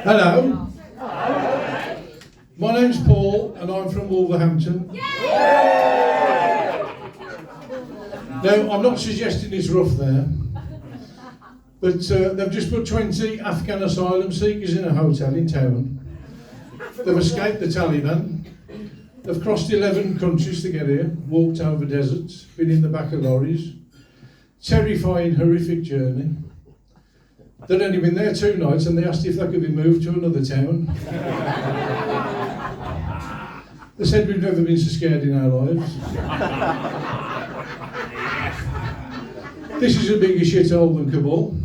Hello. My name's Paul and I'm from Wolverhampton. Now, I'm not suggesting it's rough there, but they've just put 20 Afghan asylum seekers in a hotel in town. They've escaped the Taliban. They've crossed 11 countries to get here, walked over deserts, been in the back of lorries. Terrifying, horrific journey. They'd only been there 2 nights and they asked if they could be moved to another town. They said we've never been so scared in our lives. This is a bigger shithole than Kabul.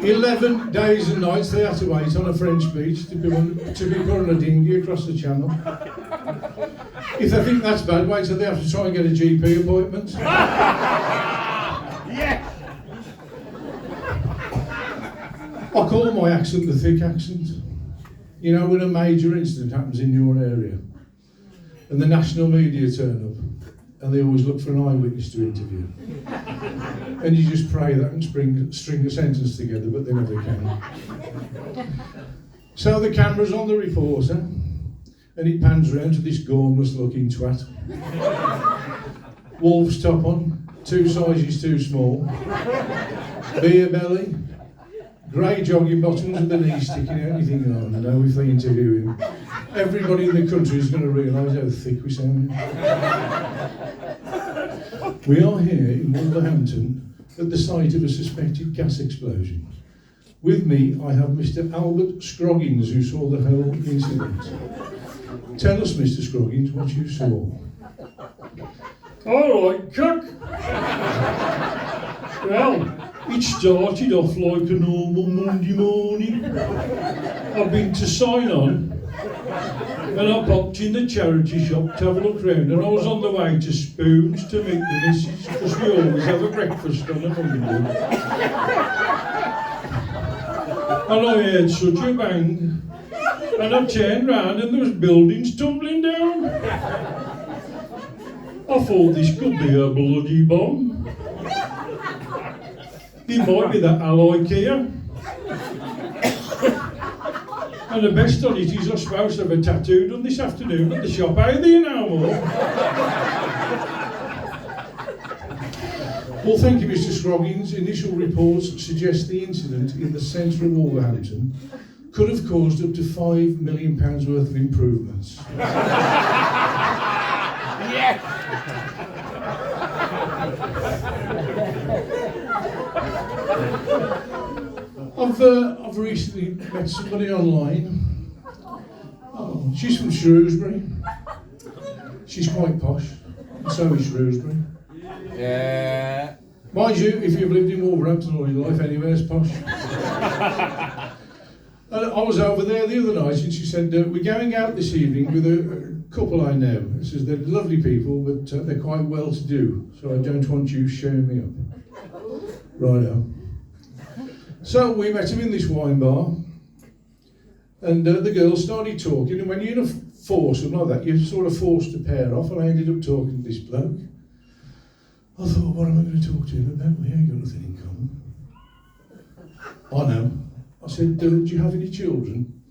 11 days and nights they had to wait on a French beach to be put on a dinghy across the channel. If they think that's bad, wait till they have to try and get a GP appointment. Yes! I call my accent the thick accent. You know, when a major incident happens in your area and the national media turn up and they always look for an eyewitness to interview. And you just pray that and string a sentence together, but they never can. So the camera's on the reporter and it pans round to this gormless looking twat. Wolf's top on, 2 sizes too small, beer belly, grey jogging bottoms with the knees sticking out. You think, oh no, if they interview him, everybody in the country is going to realise how thick we sound. We are here in Wolverhampton at the site of a suspected gas explosion. With me, I have Mr. Albert Scroggins, who saw the whole incident. Tell us, Mr. Scroggins, what you saw. All right, Chuck. Well, it started off like a normal Monday morning. I've been to sign on, and I popped in the charity shop to have a look round, and I was on the way to Spoons to meet the missus, because we always have a breakfast on a Monday. And I heard such a bang, and I turned round and there was buildings tumbling down. I thought this could be a bloody bomb. It might be that alloy Kia. And the best on it is I'm supposed to have a tattoo done this afternoon at the shop. How are they now, more? Well, thank you, Mr. Scroggins. Initial reports suggest the incident in the centre of Wolverhampton could have caused up to £5 million worth of improvements. Yes! I've recently met somebody online. Oh, she's from Shrewsbury. She's quite posh, and so is Shrewsbury. Yeah. Mind you, if you've lived in Wolverhampton all your life, anywhere's posh. And I was over there the other night and she said, we're going out this evening with a couple I know. She says, they're lovely people, but they're quite well to do, so I don't want you showing me up. Righto. So we met him in this wine bar, and the girls started talking, and when you're in a foursome like that, you're sort of forced to pair off, and I ended up talking to this bloke. I thought, what am I going to talk to him about? We ain't got nothing in common. I know. I said, do you have any children?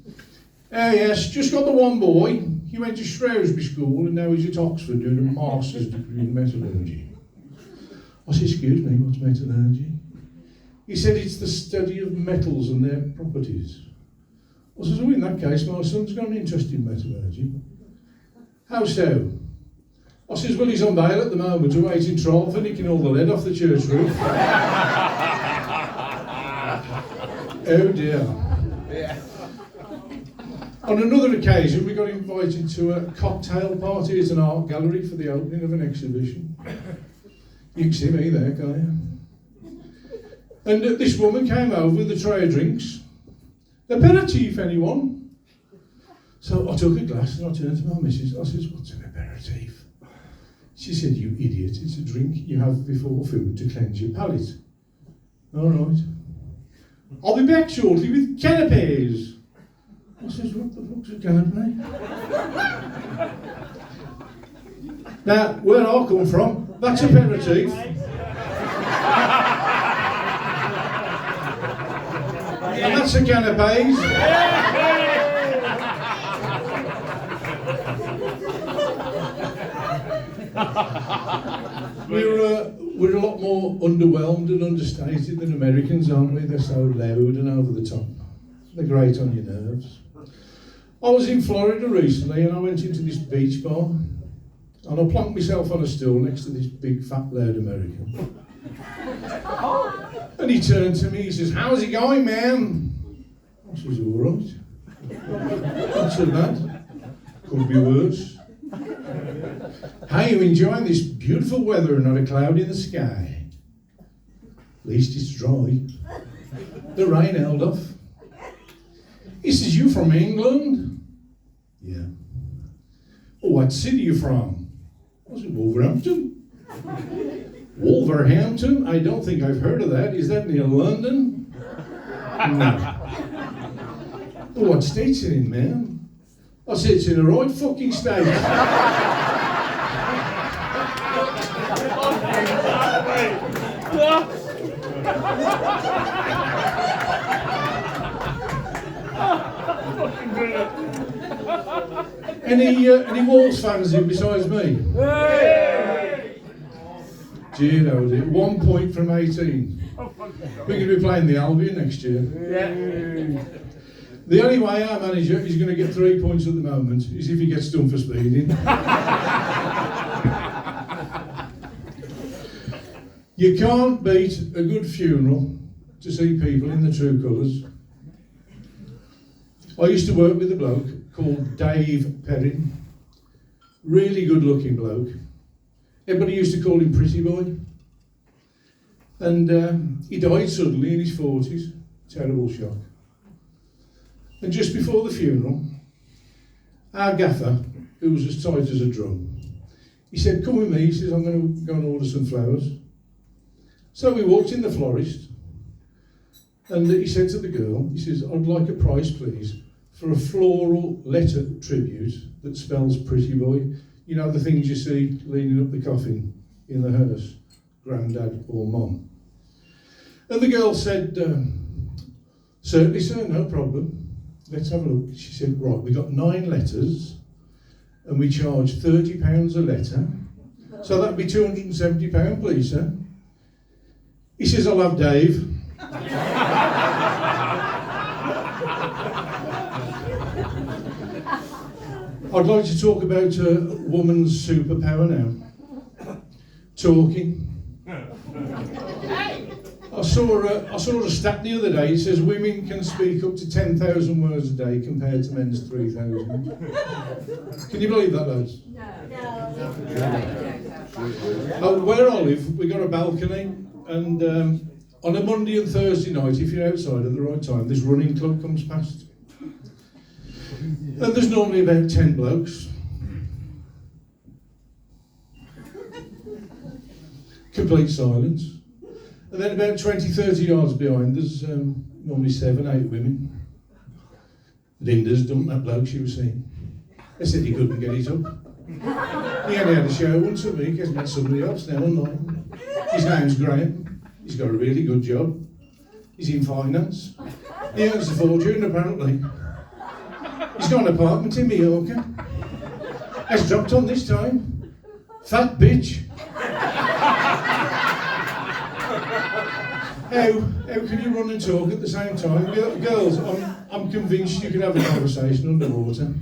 Yes, just got the one boy. He went to Shrewsbury School and now he's at Oxford doing a master's degree in metallurgy. I said, excuse me, what's metallurgy? He said it's the study of metals and their properties. I said, oh, in that case, my son's got an interest in metallurgy. How so? I says, well, he's on bail at the moment, awaiting trial for nicking all the lead off the church roof. Oh dear. Yeah. On another occasion, we got invited to a cocktail party at an art gallery for the opening of an exhibition. You can see me there, can't you? And this woman came over with a tray of drinks. Aperitif, anyone? So I took a glass and I turned to my missus. I said, what's an aperitif? She said, you idiot, it's a drink you have before food to cleanse your palate. All right. I'll be back shortly with canapes. I says, what the fuck's a canapé? Now, where I come from, that's aperitif. that's a canapes. We're a lot more underwhelmed and understated than Americans, aren't we? They're so loud and over the top. They're great on your nerves. I was in Florida recently and I went into this beach bar and I plunked myself on a stool next to this big fat loud American. And he turned to me, he says, "How's it going, man?" I says, "All right. Not so bad. Could be worse. How are you enjoying this beautiful weather and not a cloud in the sky? At least it's dry. The rain held off." He says, "You from England?" "Yeah." "Oh, what city you from?" I said, "Wolverhampton." "Wolverhampton? I don't think I've heard of that. Is that near London?" "No." "Oh, what state's it in, man?" I said, "It's in the right fucking state." Any Wolves fans in besides me? Dear, oh dear. 1 point from 18. We're going to be playing the Albion next year. The only way our manager is going to get 3 points at the moment is if he gets done for speeding. You can't beat a good funeral to see people in the true colours. I used to work with a bloke called Dave Perrin. Really good looking bloke. Everybody used to call him Pretty Boy. And he died suddenly in his 40s. Terrible shock. And just before the funeral, our gaffer, who was as tight as a drum, he said, "Come with me." He says, "I'm going to go and order some flowers." So we walked in the florist, and he said to the girl, he says, "I'd like a price, please, for a floral letter tribute that spells Pretty Boy. You know, the things you see leaning up the coffin in the hearse, Grandad or Mum." And the girl said, "Certainly, sir, no problem. Let's have a look." She said, "Right, we got 9 letters and we charge £30 a letter. So that'd be £270, please, sir." He says, "I'll have Dave." I'd like to talk about a woman's superpower now. Talking. I saw a stat the other day. It says women can speak up to 10,000 words a day compared to men's 3,000. Can you believe that, lads? No. Where I live, we got a balcony, and on a Monday and Thursday night, if you're outside at the right time, this running club comes past. And there's normally about 10 blokes. Complete silence. And then about 20-30 yards behind, there's normally 7-8 women. Linda's dumped that bloke she was seeing. They said he couldn't get it up. He only had a show once a week. He's met somebody else now online. His name's Graham. He's got a really good job. He's in finance. He earns a fortune, apparently. He's got an apartment in Mallorca. Has dropped on this time. Fat bitch. How can you run and talk at the same time? Girls, I'm convinced you could have a conversation underwater.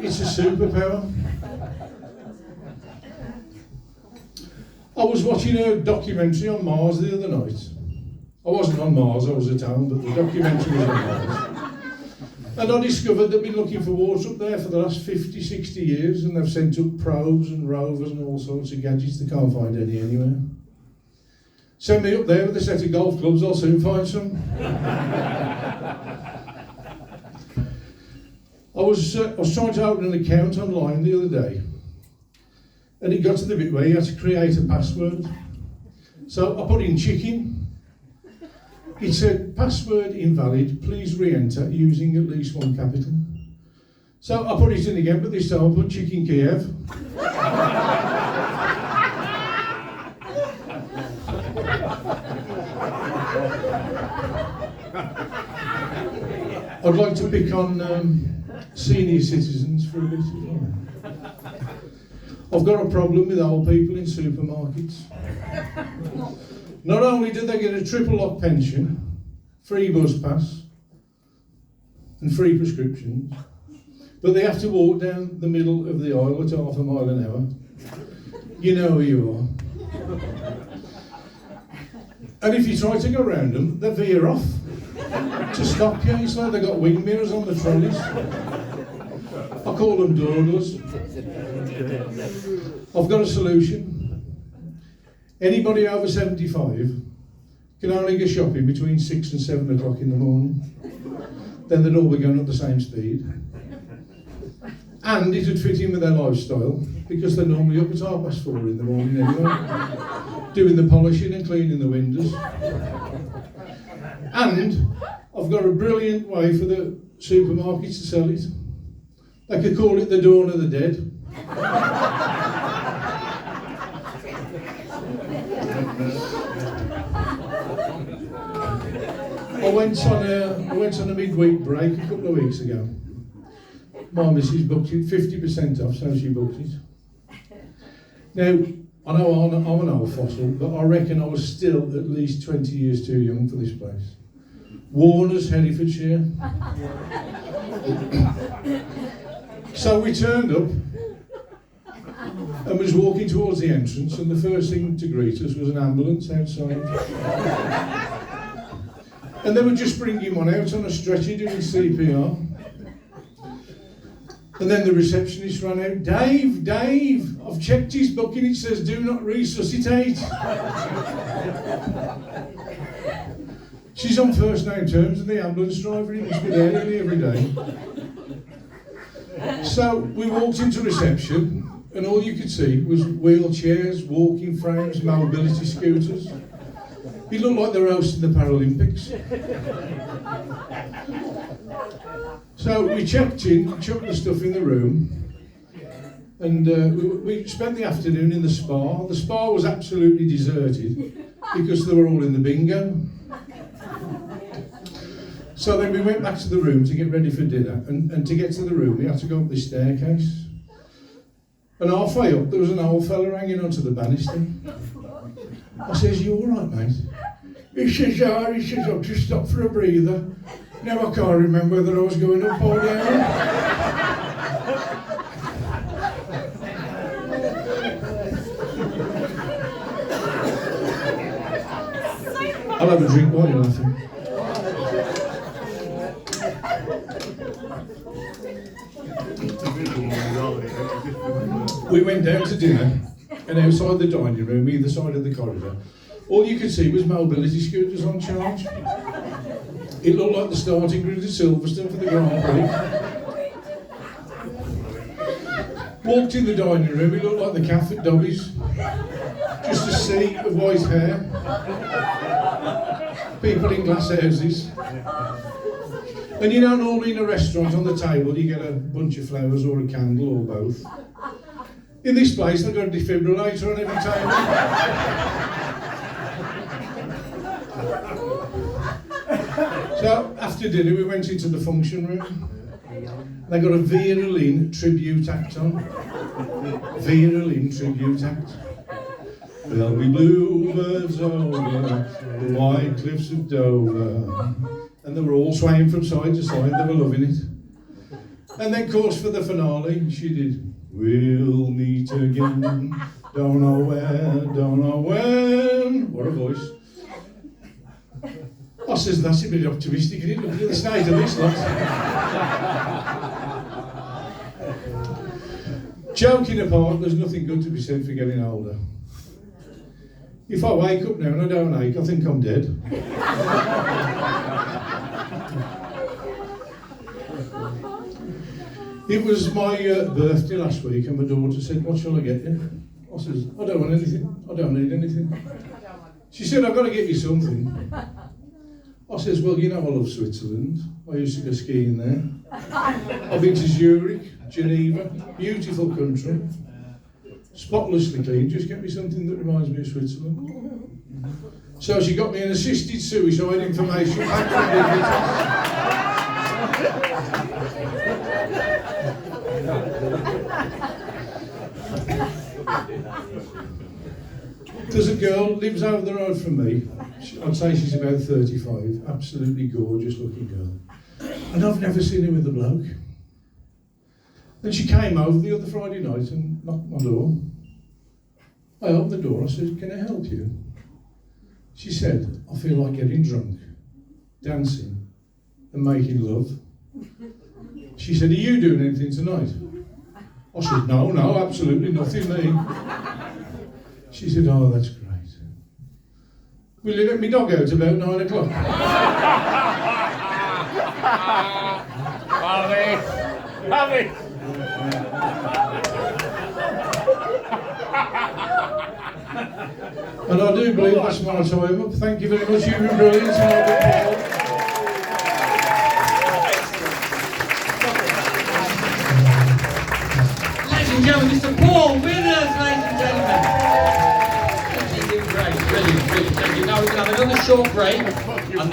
It's a superpower. I was watching a documentary on Mars the other night. I wasn't on Mars, I was at home, but the documentary was on Mars. And I discovered they've been looking for water up there for the last 50, 60 years, and they've sent up probes and rovers and all sorts of gadgets. They can't find any anywhere. Send me up there with a set of golf clubs, I'll soon find some. I was trying to open an account online the other day, and it got to the bit where you had to create a password. So I put in chicken. It said, "Password invalid, please re-enter using at least 1 capital." So I put it in again, but this time I put chicken Kiev. I'd like to pick on senior citizens for a bit. I've got a problem with old people in supermarkets. Not only do they get a triple lock pension, free bus pass, and free prescriptions, but they have to walk down the middle of the aisle at half a mile an hour. You know who you are. And if you try to go round them, they veer off to stop you. It's like they've got wing mirrors on the trolleys. I call them dawdlers. I've got a solution. Anybody over 75 can only go shopping between 6 and 7 o'clock in the morning. Then they'd all be going at the same speed. And it would fit in with their lifestyle, because they're normally up at 4:30 in the morning anyway, doing the polishing and cleaning the windows. And I've got a brilliant way for the supermarkets to sell it. They could call it the Dawn of the Dead. I went on a midweek break a couple of weeks ago. My missus booked it 50% off, so she booked it. Now, I know I'm an old fossil, but I reckon I was still at least 20 years too young for this place. Warner's, Herefordshire. So we turned up and was walking towards the entrance, and the first thing to greet us was an ambulance outside. And they were just bringing one out on a stretcher doing CPR. And then the receptionist ran out, Dave, I've checked his booking, it says do not resuscitate. She's on first name terms with the ambulance driver, he must be there nearly every day. So we walked into reception, and all you could see was wheelchairs, walking frames, mobility scooters. It looked like they were hosting the Paralympics. So we checked in, chucked the stuff in the room, and we spent the afternoon in the spa. The spa was absolutely deserted because they were all in the bingo. So then we went back to the room to get ready for dinner, and to get to the room we had to go up this staircase. And halfway up there was an old fella hanging onto the banister. I says, you all right, mate? He says, I've just stopped for a breather. Now I can't remember whether I was going up or down. I'll have a drink while you're laughing. We went down to dinner, and outside the dining room, either side of the corridor, all you could see was mobility scooters on charge. It looked like the starting grid at Silverstone for the Grand Prix. Walked in the dining room, it looked like the cafe at Dobby's. Just a sea of white hair. People in glass houses. And you know, normally in a restaurant on the table you get a bunch of flowers or a candle or both. In this place they've got a defibrillator on every table. So after dinner we went into the function room. They got a Vera Lynn tribute act on. Vera Lynn tribute act. There'll be bluebirds over the white cliffs of Dover. And they were all swaying from side to side, they were loving it. And then, of course, for the finale, she did, we'll meet again, don't know where, don't know when. What a voice. I says, that's a bit optimistic, isn't it? Look at the state of this lot. Joking apart, there's nothing good to be said for getting older. If I wake up now and I don't ache, I think I'm dead. It was my birthday last week, and my daughter said, what shall I get you? I says, I don't want anything, I don't need anything. She said, I've got to get you something. I says, well, you know I love Switzerland. I used to go skiing there. I've been to Zurich, Geneva, beautiful country. Spotlessly clean, just get me something that reminds me of Switzerland. So she got me an assisted suicide information pack from Dignity. There's a girl lives over the road from me. I'd say she's about 35. Absolutely gorgeous looking girl. And I've never seen her with a bloke. Then she came over the other Friday night and knocked on my door. I opened the door. I said, "Can I help you?" She said, "I feel like getting drunk, dancing and making love." She said, "Are you doing anything tonight?" I said, No, absolutely nothing, me." She said, "Oh, that's great. Will you let me dog out about 9 o'clock?" Harvey. And I do believe that's my time up. Thank you very much. You've been brilliant. And I've been Paul. Ladies and gentlemen, Mr. Paul Withers, ladies and gentlemen. You're doing great, brilliant. Thank you. Now we're going to have another short break, and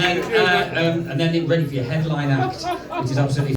then ready for your headline act, which is absolutely